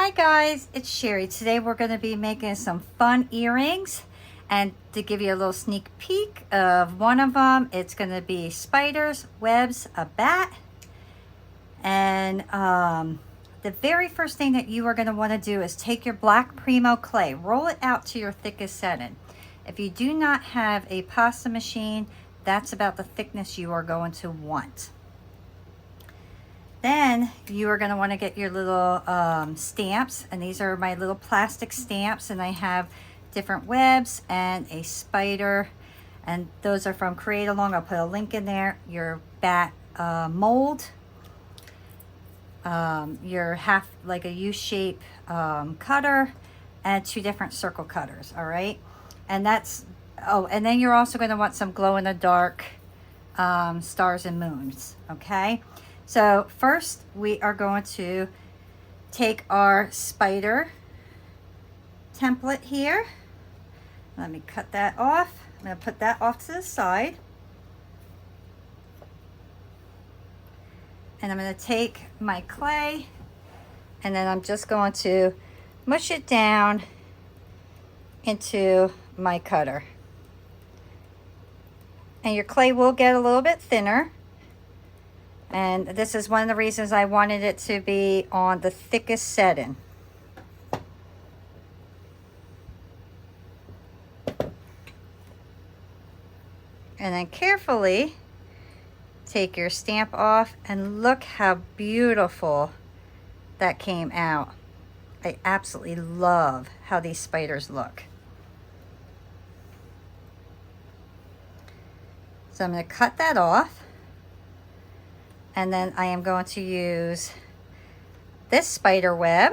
Hi guys, it's Sherry. Today we're going to be making some fun earrings, and to give you a little sneak peek of one of them, it's going to be spiders, webs, a bat, and the very first thing that you are going to want to do is take your black Primo clay, roll it out to your thickest setting. If you do not have a pasta machine, that's about the thickness you are going to want. Then you are going to want to get your little stamps, and these are my little plastic stamps, and I have different webs and a spider, and those are from Create Along. I'll put a link in there. Your bat mold, your half like a U-shape cutter, and 2 different circle cutters. All right, and that's and then you're also going to want some glow-in-the-dark stars and moons. Okay. So first we are going to take our spider template here. Let me cut that off. I'm going to put that off to the side. And I'm going to take my clay, and then I'm just going to mush it down into my cutter. And your clay will get a little bit thinner. And this is one of the reasons I wanted it to be on the thickest setting. And then carefully take your stamp off, and look how beautiful that came out. I absolutely love how these spiders look. So I'm going to cut that off. And then I am going to use this spider web.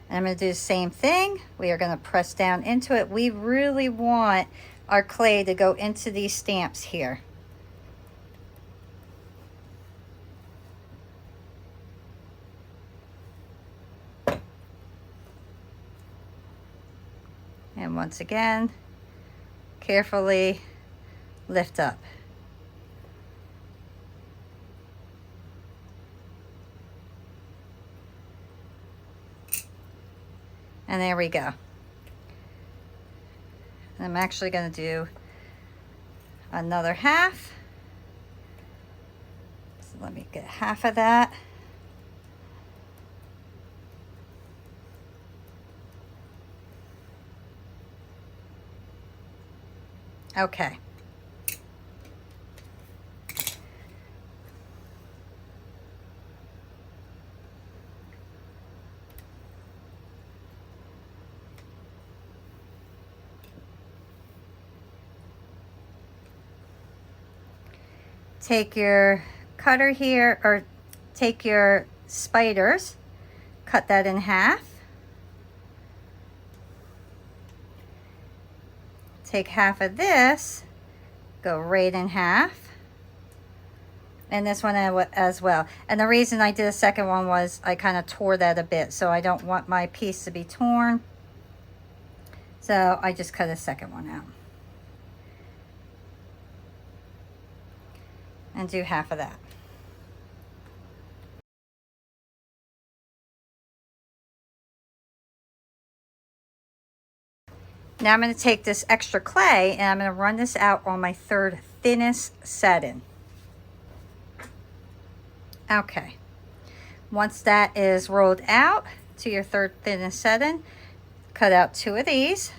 And I'm going to do the same thing. We are going to press down into it. We really want our clay to go into these stamps here. And once again, carefully lift up. And there we go. I'm actually going to do another half. So let me get half of that. Okay. Take your cutter here, or take your spiders, cut that in half. Take half of this, go right in half. And this one as well. And the reason I did a second one was I kind of tore that a bit, so I don't want my piece to be torn. So I just cut a second one out. And do half of that. Now I'm going to take this extra clay, and I'm going to run this out on my third thinnest setting. Okay. Once that is rolled out to your third thinnest setting, cut out 2 of these.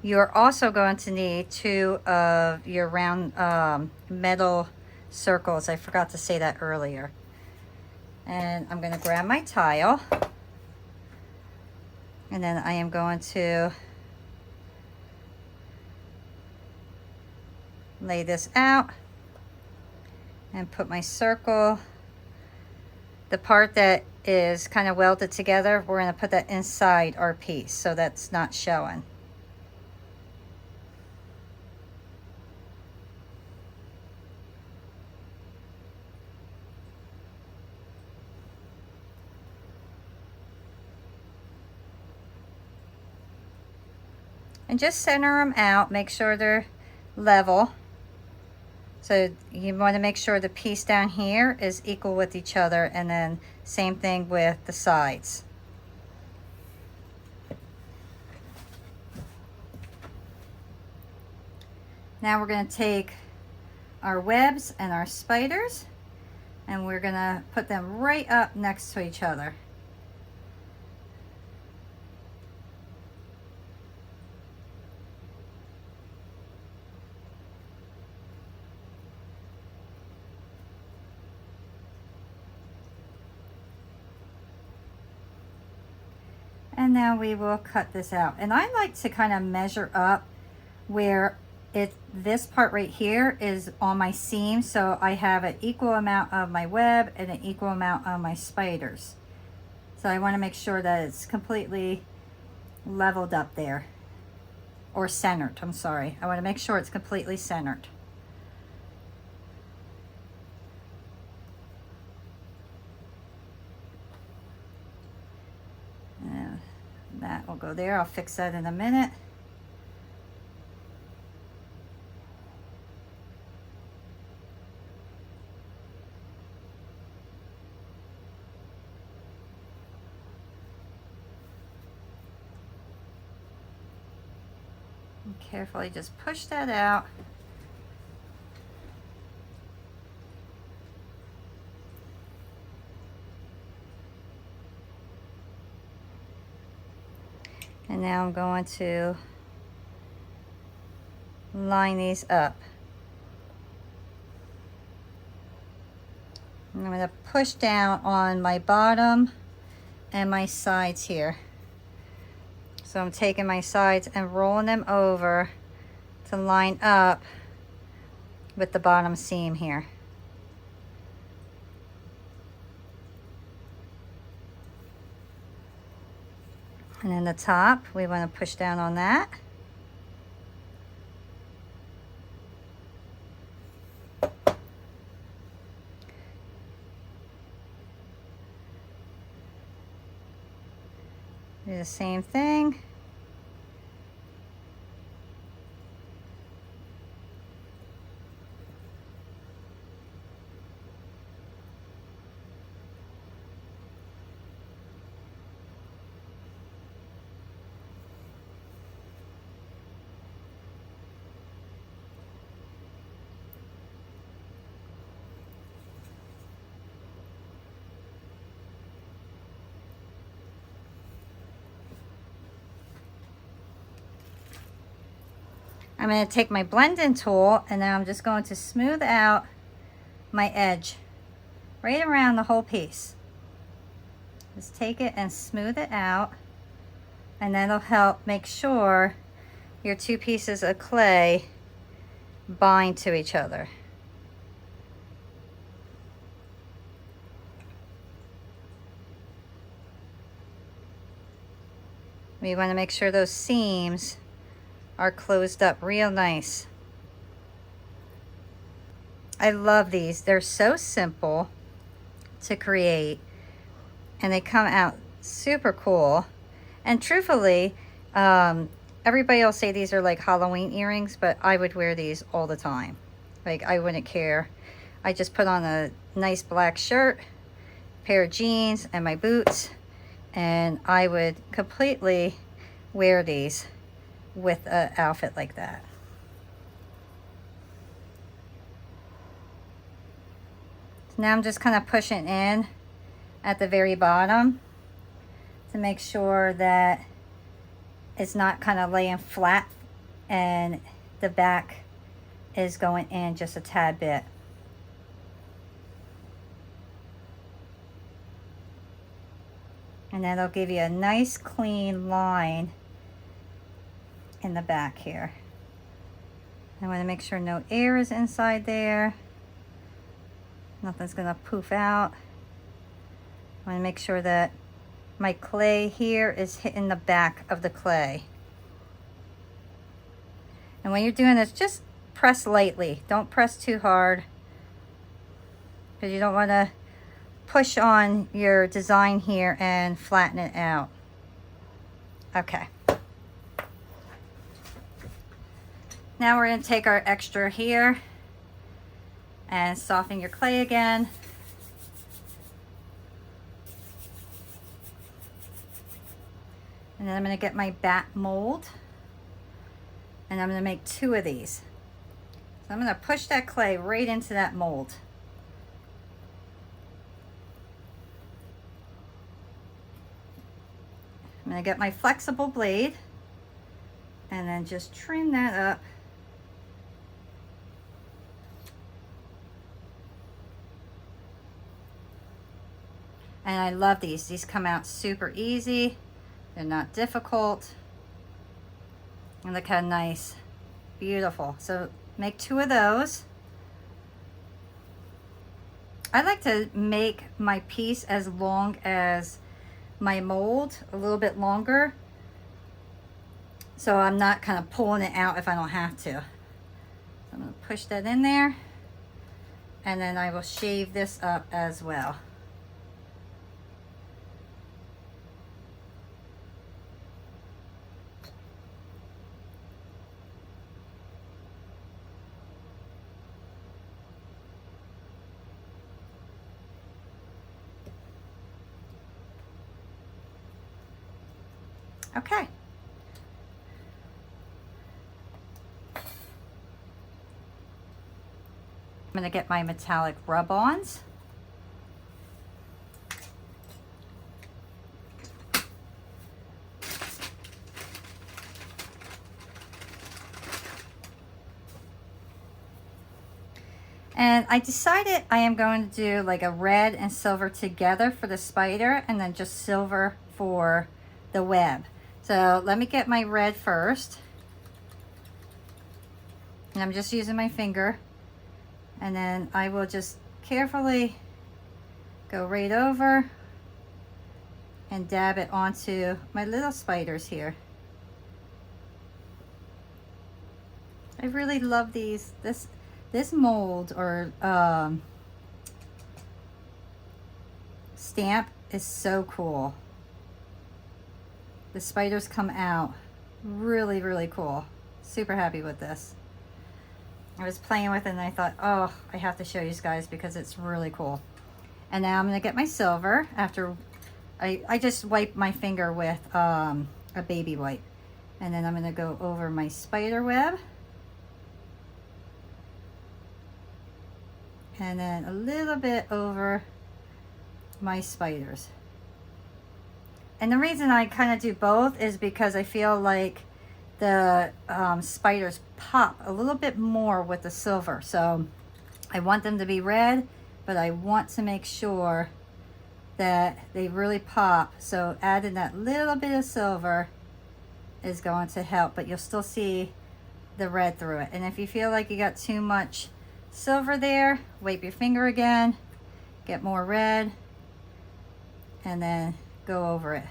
You're also going to need 2 of your round metal circles. I forgot to say that earlier. And I'm going to grab my tile. And then I am going to lay this out and put my circle. The part that is kind of welded together, we're going to put that inside our piece so that's not showing. And just center them out, make sure they're level. So you want to make sure the piece down here is equal with each other, and then same thing with the sides. Now we're going to take our webs and our spiders, and we're going to put them right up next to each other. And now we will cut this out. And I like to kind of measure up where this part right here is on my seam, so I have an equal amount of my web and an equal amount of my spiders. So I want to make sure that it's completely leveled up there, or centered, I'm sorry. I want to make sure it's completely centered. And that will go there. I'll fix that in a minute. Carefully just push that out. And now I'm going to line these up. I'm going to push down on my bottom and my sides here. So I'm taking my sides and rolling them over to line up with the bottom seam here. And then the top, we want to push down on that. Do the same thing. I'm going to take my blending tool, and now I'm just going to smooth out my edge right around the whole piece. Just take it and smooth it out, and that'll help make sure your two pieces of clay bind to each other. We want to make sure those seams are closed up real nice. I love these. They're so simple to create, and they come out super cool. And truthfully, everybody will say these are like Halloween earrings, but I would wear these all the time. Like, I wouldn't care. I just put on a nice black shirt, pair of jeans, and my boots, and I would completely wear these with an outfit like that. So now I'm just kind of pushing in at the very bottom to make sure that it's not kind of laying flat and the back is going in just a tad bit. And that'll give you a nice clean line in the back here. I want to make sure no air is inside there. Nothing's going to poof out. I want to make sure that my clay here is hitting the back of the clay. And when you're doing this, just press lightly. Don't press too hard, because you don't want to push on your design here and flatten it out. Okay. Now we're going to take our extra here and soften your clay again. And then I'm going to get my bat mold, and I'm going to make 2 of these. So I'm going to push that clay right into that mold. I'm going to get my flexible blade and then just trim that up. And I love these. These come out super easy. They're not difficult. And look how nice. Beautiful. So make 2 of those. I like to make my piece as long as my mold, a little bit longer, so I'm not kind of pulling it out if I don't have to. So I'm going to push that in there, and then I will shave this up as well. Okay. I'm going to get my metallic rub-ons. And I decided I am going to do like a red and silver together for the spider, and then just silver for the web. So let me get my red first. And I'm just using my finger. And then I will just carefully go right over and dab it onto my little spiders here. I really love these. This mold or stamp is so cool. The spiders come out really, really cool. Super happy with this. I was playing with it and I thought, oh, I have to show you guys because it's really cool. And now I'm going to get my silver after I just wipe my finger with a baby wipe. And then I'm going to go over my spider web. And then a little bit over my spiders. And the reason I kind of do both is because I feel like the spiders pop a little bit more with the silver. So I want them to be red, but I want to make sure that they really pop. So adding that little bit of silver is going to help, but you'll still see the red through it. And if you feel like you got too much silver there, wipe your finger again, get more red, and then go over it.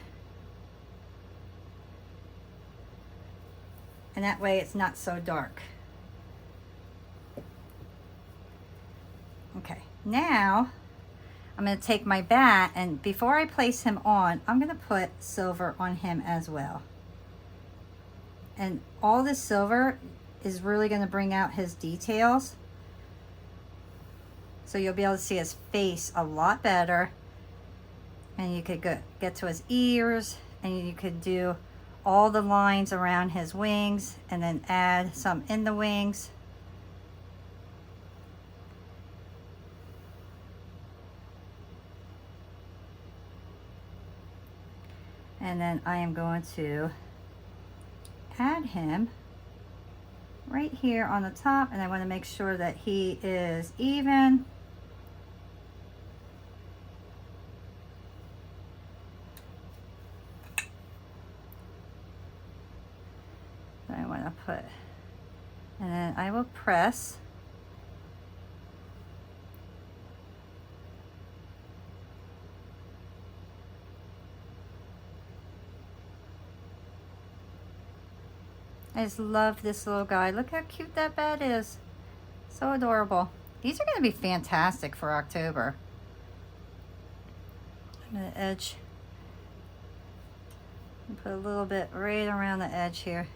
And that way it's not so dark. Okay, now I'm going to take my bat, and before I place him on, I'm going to put silver on him as well. And all this silver is really going to bring out his details. So you'll be able to see his face a lot better. And you could get to his ears, and you could do all the lines around his wings, and then add some in the wings. And then I am going to add him right here on the top, and I want to make sure that he is even. I want to put, and then I will press. I just love this little guy. Look how cute that bat is. So adorable. These are going to be fantastic for October. I'm going to edge. Put a little bit right around the edge here.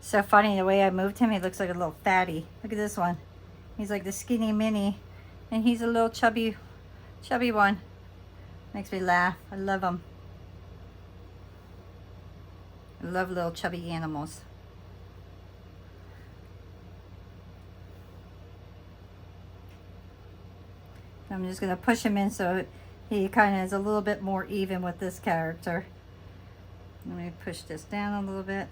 So funny the way I moved him. He looks like a little fatty. Look at this one. He's like the skinny mini, and he's a little chubby one. Makes me laugh. I love him. I love little chubby animals. I'm just going to push him in so he kind of is a little bit more even with this character. Let me push this down a little bit.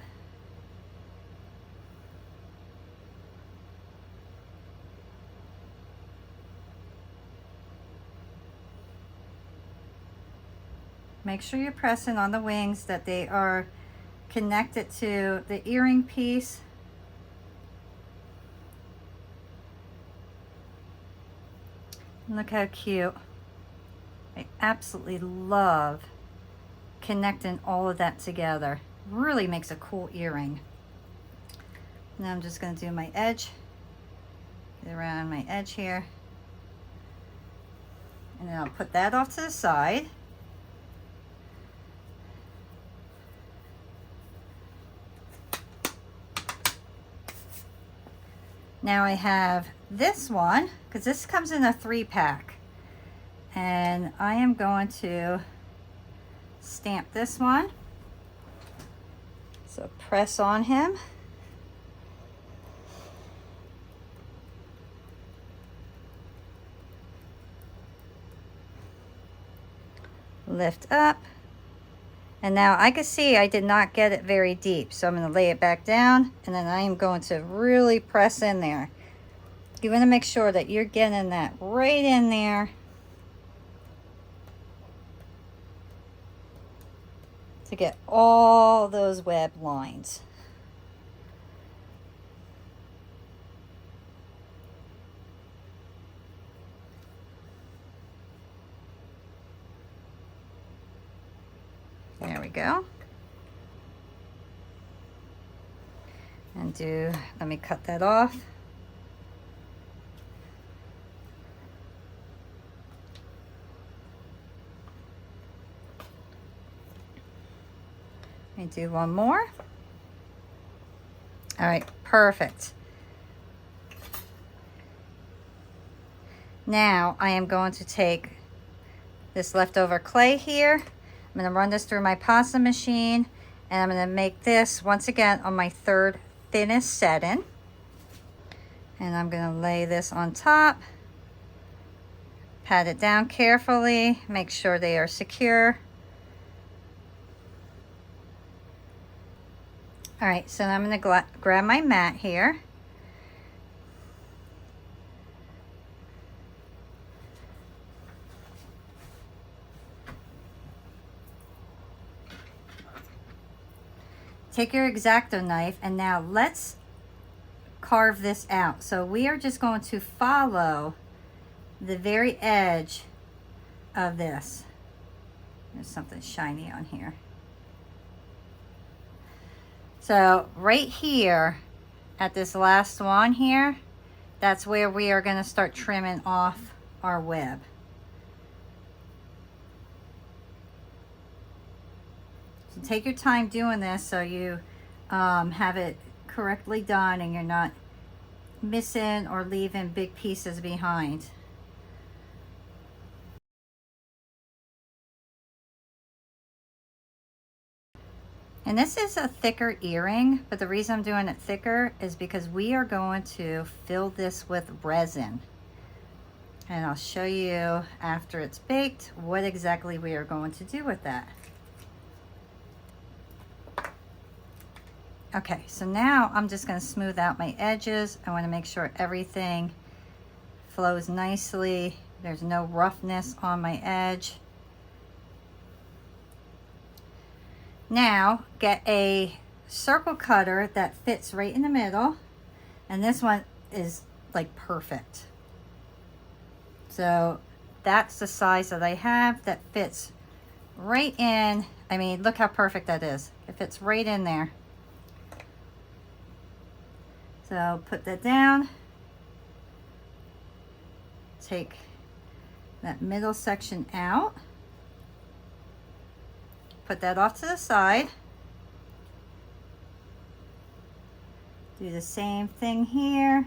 Make sure you're pressing on the wings that they are connected to the earring piece. Look how cute. I absolutely love connecting all of that together. Really makes a cool earring. Now I'm just going to do my edge. Get around my edge here. And then I'll put that off to the side. Now I have this one, because this comes in a 3-pack. And I am going to stamp this one. So press on him. Lift up. And now I can see I did not get it very deep, so I'm going to lay it back down, and then I am going to really press in there. You want to make sure that you're getting that right in there to get all those web lines. There we go. And let me cut that off. Let me do one more. All right, perfect. Now I am going to take this leftover clay here. I'm going to run this through my pasta machine, and I'm going to make this once again on my 3rd thinnest setting. And I'm going to lay this on top, pat it down carefully, make sure they are secure. All right, so I'm going to grab my mat here. Take your X-Acto knife, and now let's carve this out. So we are just going to follow the very edge of this. There's something shiny on here. So right here at this last one here, that's where we are going to start trimming off our web. So take your time doing this so you have it correctly done and you're not missing or leaving big pieces behind. And this is a thicker earring, but the reason I'm doing it thicker is because we are going to fill this with resin. And I'll show you after it's baked what exactly we are going to do with that. Okay, so now I'm just going to smooth out my edges. I want to make sure everything flows nicely. There's no roughness on my edge. Now get a circle cutter that fits right in the middle, and this one is like perfect. So that's the size that I have that fits right in. I mean, look how perfect that is. It fits right in there. So put that down. Take that middle section out. Put that off to the side. Do the same thing here.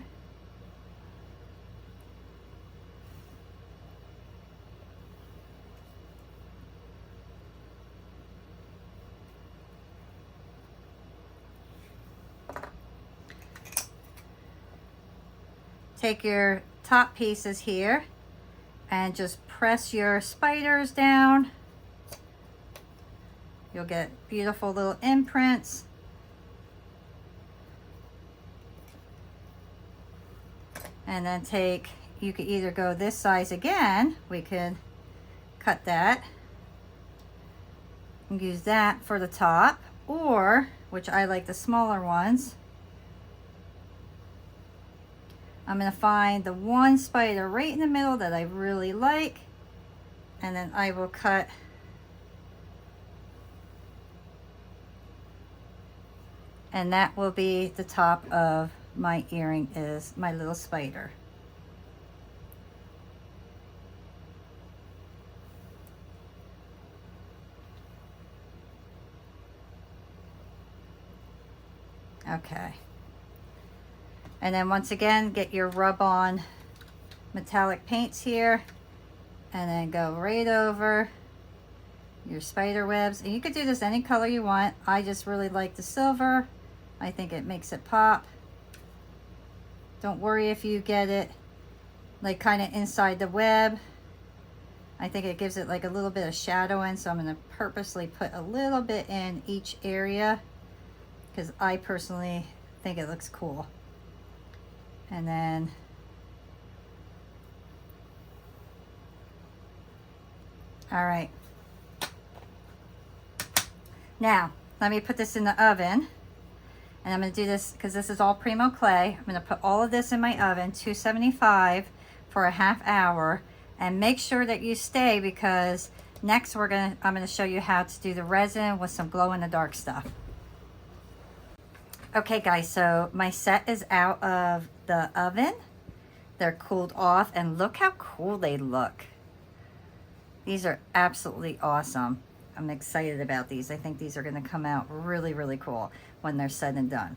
Take your top pieces here and just press your spiders down. You'll get beautiful little imprints. And then you could either go this size again, we could cut that and use that for the top, or, which I like the smaller ones, I'm gonna find the one spider right in the middle that I really like, and then I will cut and that will be the top of my earring, is my little spider. Okay. And then once again, get your rub-on metallic paints here and then go right over your spider webs. And you could do this any color you want. I just really like the silver. I think it makes it pop. Don't worry if you get it like kind of inside the web. I think it gives it like a little bit of shadow in, so I'm going to purposely put a little bit in each area because I personally think it looks cool. And then all right, now let me put this in the oven, and I'm going to do this because this is all Primo clay. I'm going to put all of this in my oven, 275 for a half hour, and make sure that you stay because next I'm going to show you how to do the resin with some glow in the dark stuff. Okay guys, so my set is out of the oven. They're cooled off and look how cool they look. These are absolutely awesome. I'm excited about these. I think these are going to come out really, really cool when they're said and done.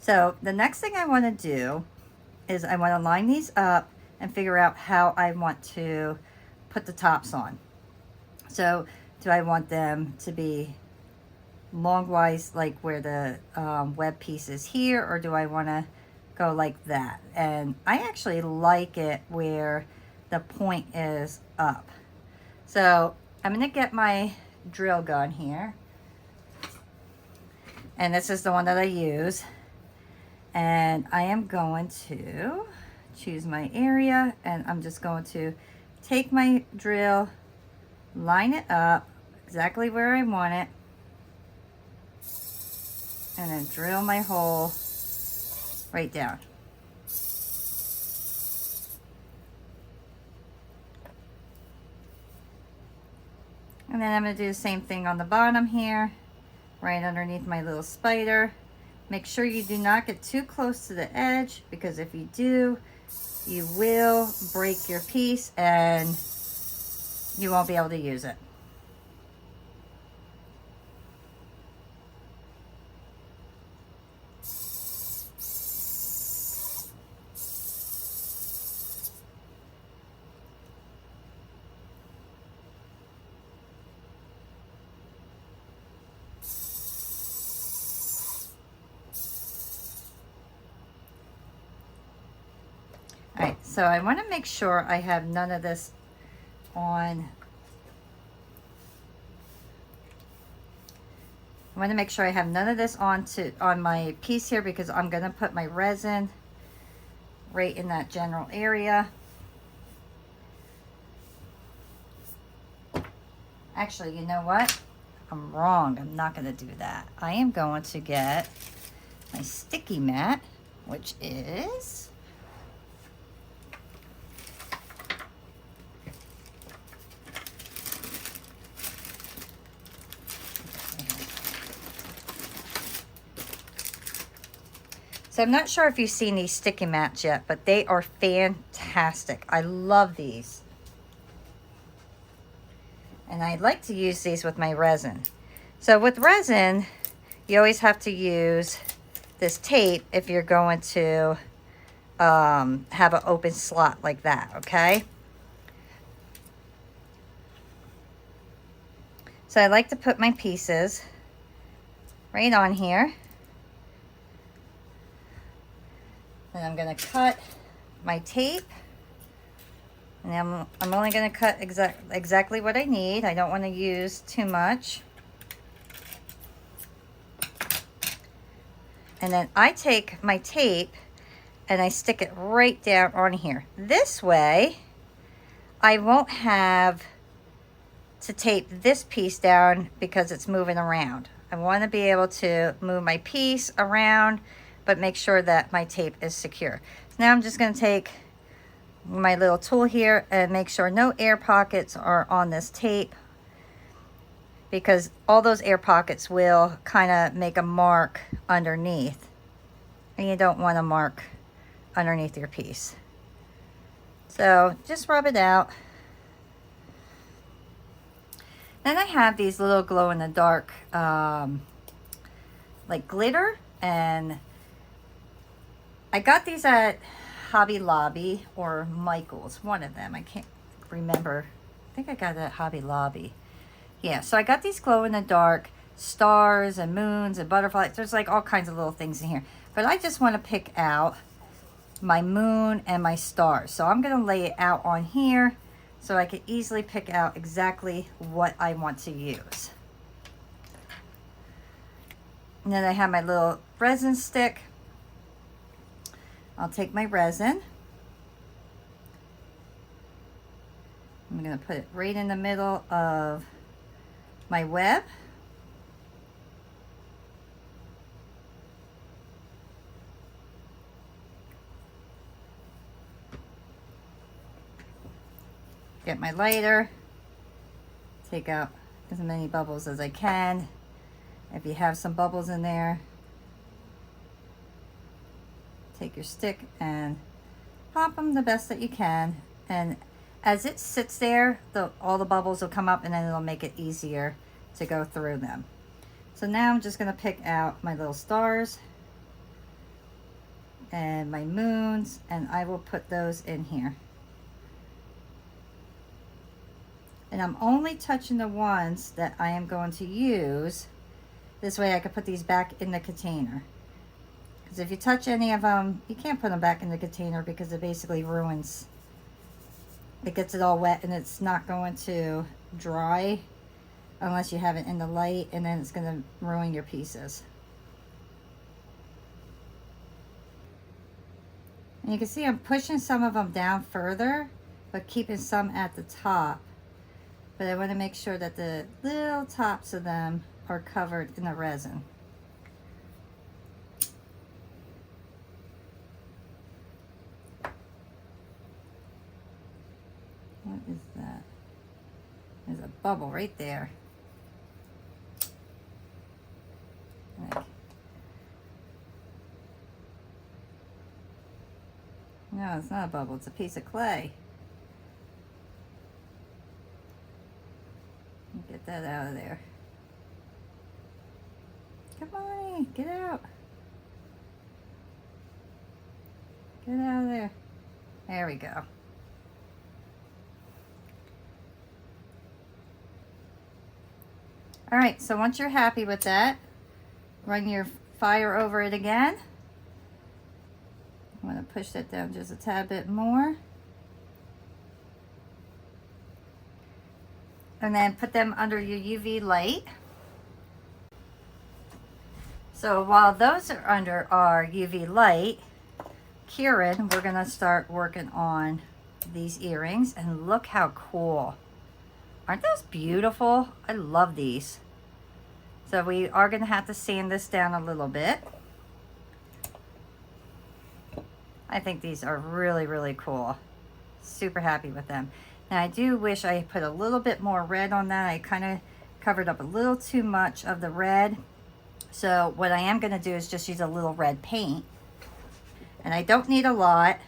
So the next thing I want to do is I want to line these up and figure out how I want to put the tops on. So do I want them to be longwise like where the web piece is here, or do I want to go like that? And I actually like it where the point is up. So I'm going to get my drill gun here, and this is the one that I use, and I am going to choose my area, and I'm just going to take my drill, line it up exactly where I want it, and then drill my hole right down. And then I'm going to do the same thing on the bottom here, right underneath my little spider. Make sure you do not get too close to the edge, because if you do, you will break your piece and you won't be able to use it. All right, so I want to make sure I have none of this on. I want to make sure I have none of this on my piece here, because I'm going to put my resin right in that general area. Actually, you know what? I'm wrong. I'm not going to do that. I am going to get my sticky mat, which is so I'm not sure if you've seen these sticky mats yet, but they are fantastic. I love these. And I like to use these with my resin. So with resin, you always have to use this tape if you're going to have an open slot like that, okay? So I like to put my pieces right on here. And I'm going to cut my tape. And I'm only going to cut exactly what I need. I don't want to use too much. And then I take my tape and I stick it right down on here. This way, I won't have to tape this piece down because it's moving around. I want to be able to move my piece around, but make sure that my tape is secure. So now I'm just going to take my little tool here and make sure no air pockets are on this tape, because all those air pockets will kind of make a mark underneath, and you don't want to mark underneath your piece. So just rub it out. Then I have these little glow-in-the-dark like glitter, and I got these at Hobby Lobby or Michael's, one of them. I can't remember. I think I got it at Hobby Lobby. Yeah, so I got these glow-in-the-dark stars and moons and butterflies. There's like all kinds of little things in here. But I just want to pick out my moon and my stars. So I'm going to lay it out on here so I can easily pick out exactly what I want to use. And then I have my little resin stick. I'll take my resin. I'm going to put it right in the middle of my web. Get my lighter, take out as many bubbles as I can. If you have some bubbles in there, take your stick and pop them the best that you can. And as it sits there, all the bubbles will come up, and then it'll make it easier to go through them. So now I'm just going to pick out my little stars and my moons, and I will put those in here. And I'm only touching the ones that I am going to use. This way I can put these back in the container. Because if you touch any of them, you can't put them back in the container because it basically ruins. It gets it all wet and it's not going to dry unless you have it in the light, and then it's going to ruin your pieces. And you can see I'm pushing some of them down further, but keeping some at the top. But I want to make sure that the little tops of them are covered in the resin. What is that? There's a bubble right there. No, it's not a bubble, it's a piece of clay. Get that out of there. Come on, get out. Get out of there. There we go. All right, so once you're happy with that, run your fire over it again. I'm going to push that down just a tad bit more. And then put them under your UV light. So while those are under our UV light, Kieran, we're going to start working on these earrings. And look how cool. Aren't those beautiful? I love these. So we are going to have to sand this down a little bit. I think these are really, really cool. Super happy with them. Now I do wish I put a little bit more red on that. I kind of covered up a little too much of the red. So what I am going to do is just use a little red paint. And I don't need a lot.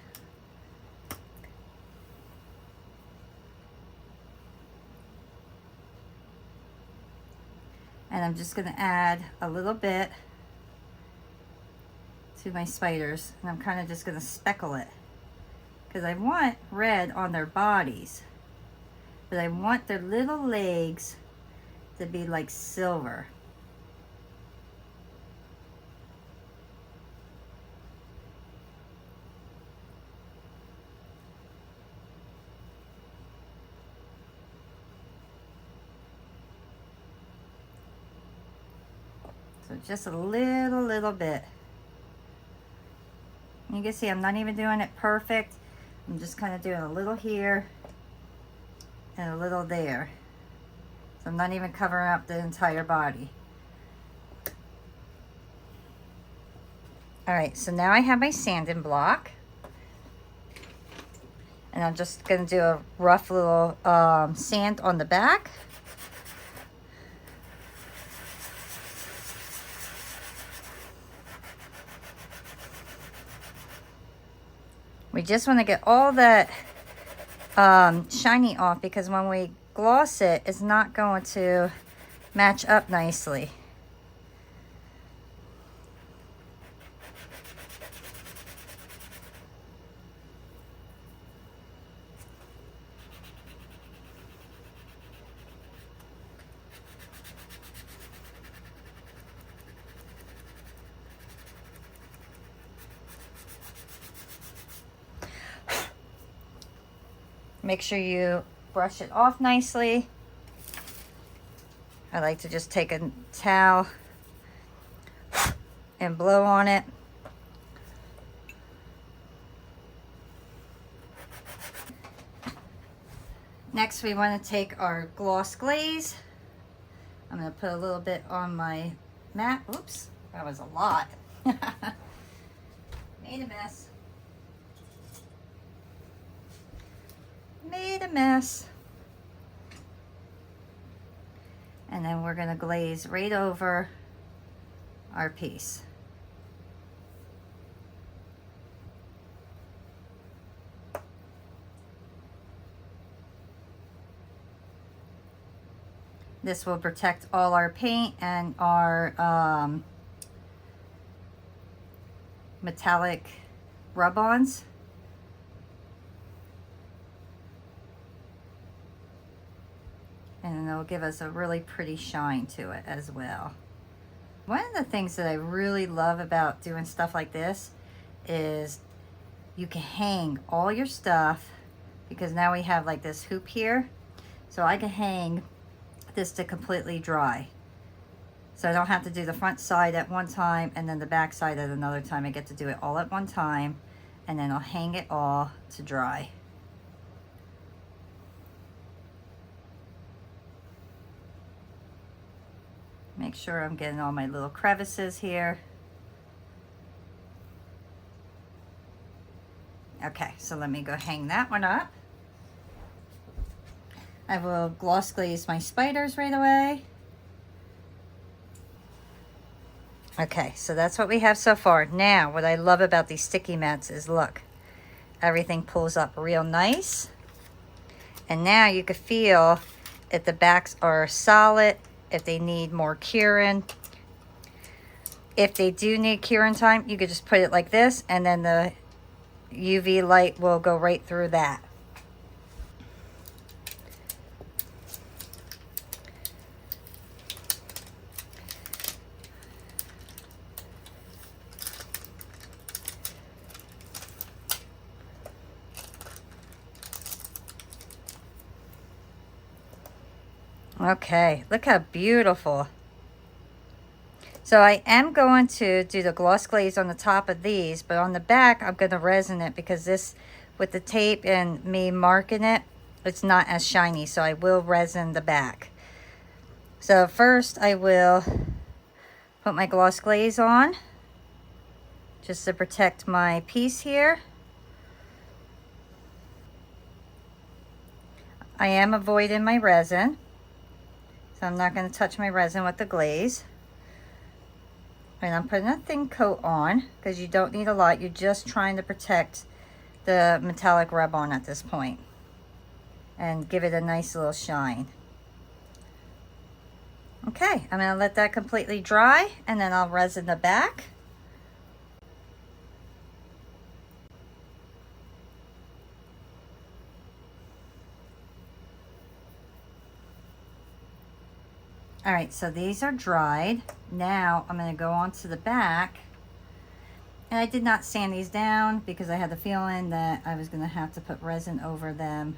And I'm just going to add a little bit to my spiders, and I'm kind of just going to speckle it because I want red on their bodies, but I want their little legs to be like silver. So just a little bit. You can see I'm not even doing it perfect. I'm just kind of doing a little here and a little there. So I'm not even covering up the entire body. All right, so now I have my sanding block. And I'm just gonna do a rough little sand on the back. We just want to get all that shiny off, because when we gloss it, it's not going to match up nicely. Make sure you brush it off nicely. I like to just take a towel and blow on it. Next, we want to take our gloss glaze. I'm going to put a little bit on my mat. Oops, that was a lot. Made a mess. Made a mess. And then we're going to glaze right over our piece. This will protect all our paint and our metallic rub-ons. And it'll give us a really pretty shine to it as well. One of the things that I really love about doing stuff like this is you can hang all your stuff, because now we have like this hoop here. So I can hang this to completely dry. So I don't have to do the front side at one time and then the back side at another time. I get to do it all at one time, and then I'll hang it all to dry. Make sure I'm getting all my little crevices here. Okay, so let me go hang that one up. I will gloss glaze my spiders right away. Okay, so that's what we have so far. Now, what I love about these sticky mats is, look, everything pulls up real nice. And now you can feel if the backs are solid, if they need more curing. If they do need curing time, you could just put it like this, and then the UV light will go right through that. Okay, look how beautiful. So I am going to do the gloss glaze on the top of these, but on the back I'm going to resin it, because this, with the tape and me marking it, it's not as shiny, so I will resin the back. So first I will put my gloss glaze on, just to protect my piece here. I am avoiding my resin, so I'm not going to touch my resin with the glaze. And I'm putting a thin coat on, because you don't need a lot. You're just trying to protect the metallic rub-on at this point and give it a nice little shine. Okay, I'm going to let that completely dry, and then I'll resin the back. All right, so these are dried. Now I'm going to go on to the back. And I did not sand these down because I had the feeling that I was going to have to put resin over them.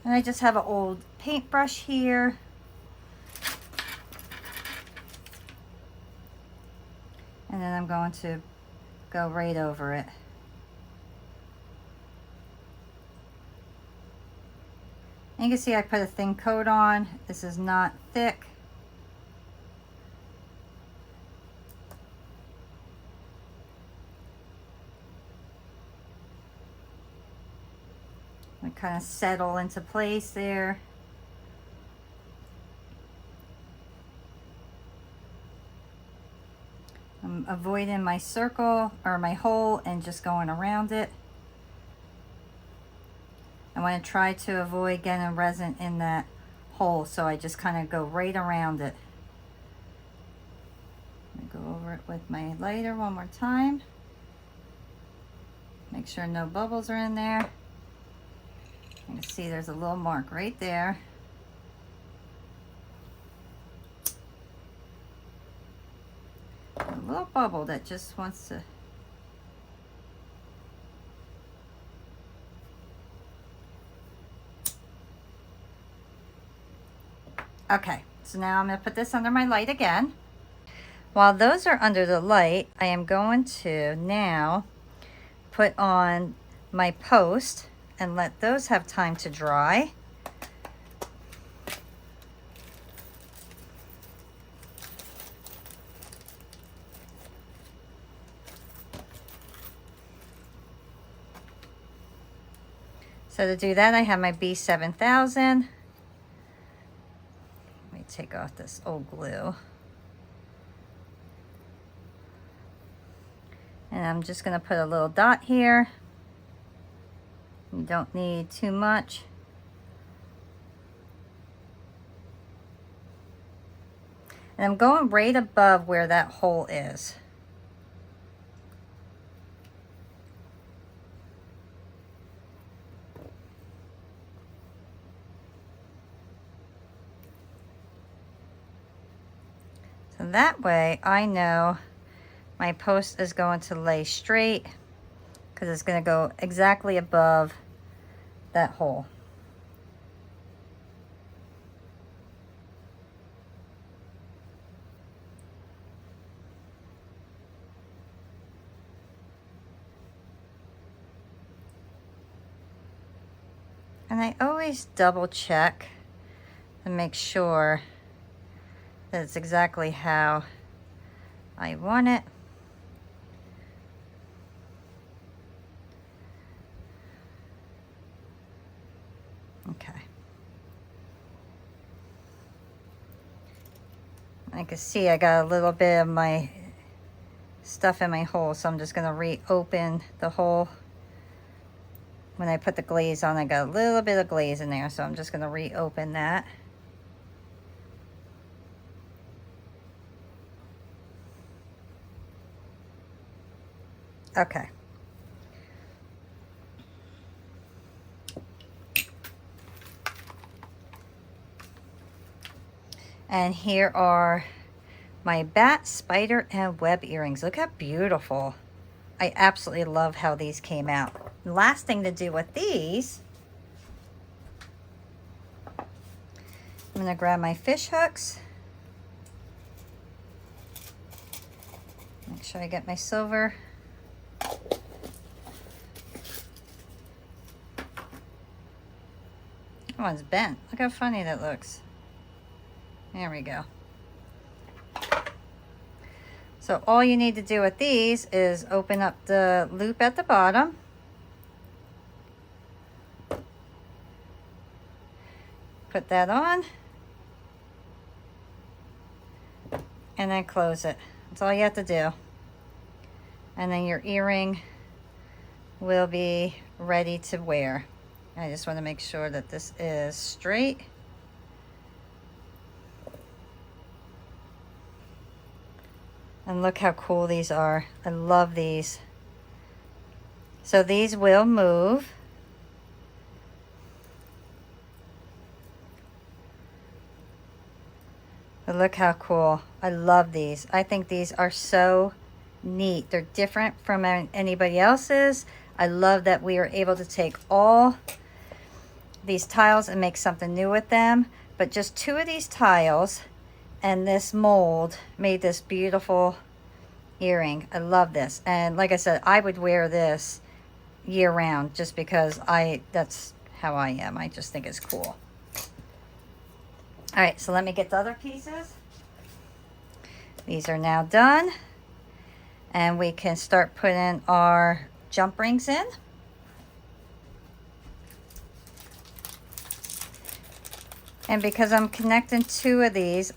And I just have an old paintbrush here. And then I'm going to go right over it. And you can see I put a thin coat on. This is not thick. I kind of settle into place there. I'm avoiding my circle or my hole and just going around it. I want to try to avoid getting resin in that hole, so I just kind of go right around it. Go over it with my lighter one more time. Make sure no bubbles are in there. You can see there's a little mark right there. A little bubble that just wants to... Okay, so now I'm going to put this under my light again. While those are under the light, I am going to now put on my post and let those have time to dry. So to do that, I have my B7000. Let me take off this old glue. And I'm just going to put a little dot here. You don't need too much. And I'm going right above where that hole is. So that way I know my post is going to lay straight because it's going to go exactly above that hole. And I always double check to make sure that it's exactly how I want it. Okay. I can see I got a little bit of my stuff in my hole, so I'm just going to reopen the hole. When I put the glaze on, I got a little bit of glaze in there, so I'm just going to reopen that. Okay. And here are my bat, spider, and web earrings. Look how beautiful. I absolutely love how these came out. Last thing to do with these, I'm going to grab my fish hooks. Make sure I get my silver. That one's bent. Look how funny that looks. There we go. So all you need to do with these is open up the loop at the bottom. Put that on. And then close it. That's all you have to do. And then your earring will be ready to wear. I just want to make sure that this is straight. And look how cool these are. I love these. So these will move. But look how cool. I love these. I think these are so neat. They're different from anybody else's. I love that we are able to take all these tiles and make something new with them. But just 2 of these tiles and this mold made this beautiful earring. I love this. And like I said, I would wear this year round just because that's how I am. I just think it's cool. All right, so let me get the other pieces. These are now done. And we can start putting our jump rings in. And because I'm connecting 2 of these,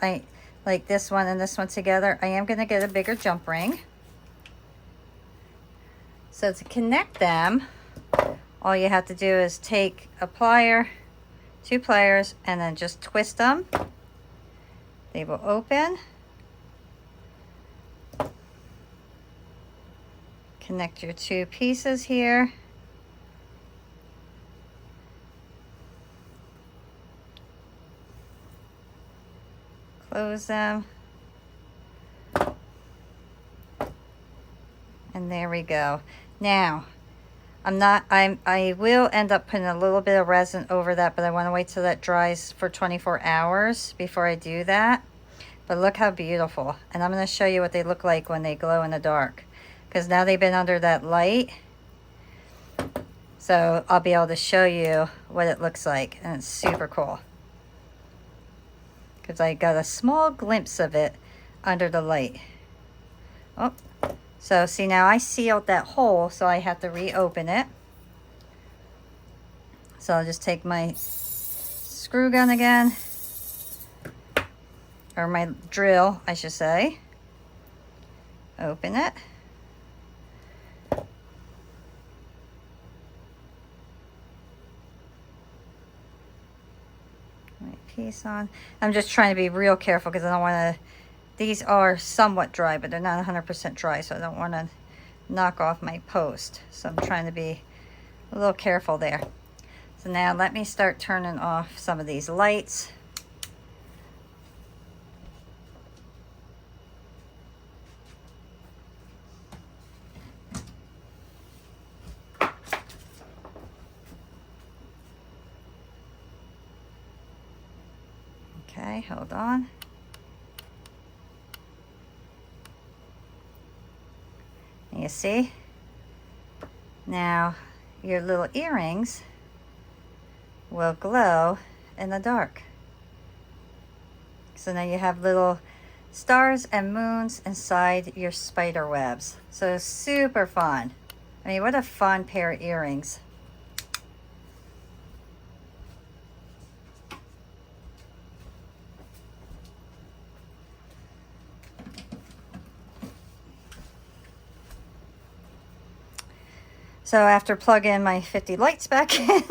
like this one and this one together, I am going to get a bigger jump ring. So to connect them, all you have to do is take a plier, 2 pliers, and then just twist them. They will open. Connect your 2 pieces here. Close them. And there we go. Now, I will end up putting a little bit of resin over that, but I want to wait till that dries for 24 hours before I do that. But look how beautiful. And I'm going to show you what they look like when they glow in the dark. Because now they've been under that light. So I'll be able to show you what it looks like. And it's super cool. Because I got a small glimpse of it under the light. Oh. So see, now I sealed that hole, so I have to reopen it. So I'll just take my screw gun again, or my drill, I should say. Open it. My piece on. I'm just trying to be real careful because I don't want to. These are somewhat dry, but they're not 100% dry, so I don't want to knock off my post. So I'm trying to be a little careful there. So now let me start turning off some of these lights. Okay, hold on. You see? Now your little earrings will glow in the dark. So now you have little stars and moons inside your spider webs. So super fun. I mean, what a fun pair of earrings. So after plugging my 50 lights back in,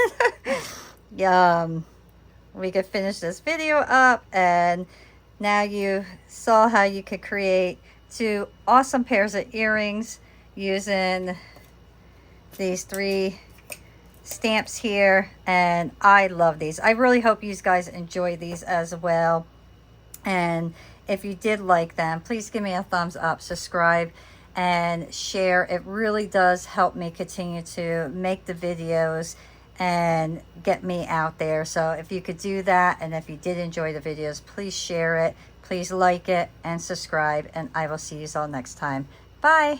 we could finish this video up, and now you saw how you could create 2 awesome pairs of earrings using these 3 stamps here, and I love these. I really hope you guys enjoy these as well, and if you did like them, please give me a thumbs up, subscribe, and share. It really does help me continue to make the videos and get me out there. So if you could do that, and if you did enjoy the videos, please share it, please like it and subscribe, and I will see you all next time. Bye.